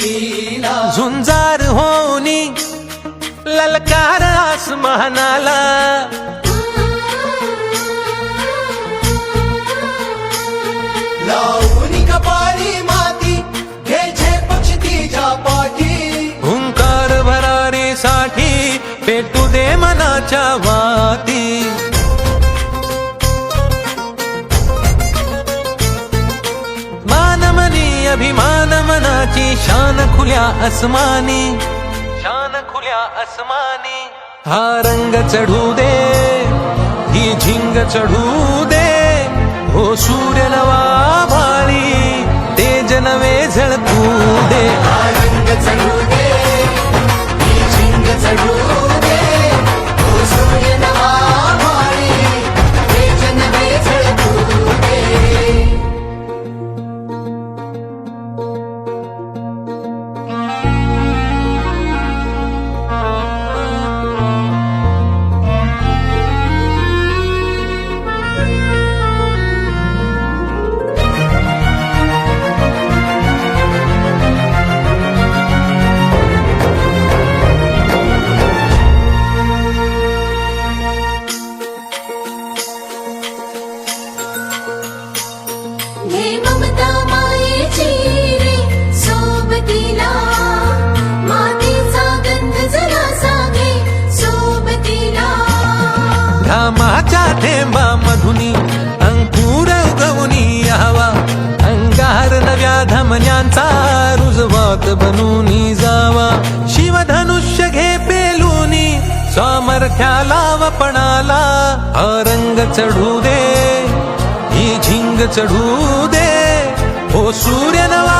लीला झुंजार होनी ललकार आसमानाला लावून कपाळी माती घ्यायचे पक्ष तिच्या पाठी हुंकार भरारीसाठी पेटू दे मनाच्या वाती मानमनी अभिमान मनाची शान खुल्या आसमानी शान खुल्या आसमानी हा रंग चढू दे ही झिंग चढू दे हो सूर्य नवा भाळी तेज नवे झळकू दे रंग चढू दे ही झिंग चढू दे ओ सूर्य नवा भाळी तेज नवे झळकू दे हे ममता मायेची रे सोबतीला मातीचा गंध जरा सागे सोबतीला घामाच्या थेंबा मधुनी अंकुर उगवनी हवा अंगार नव्या धमन्यांचा रुजवात बनूनी जावा शिवधनुष्य घे पेलूनी सामर्थ्याला वपणाला हा रंग चढू दे ही झिंग चढू दे ओ सूर्य नवा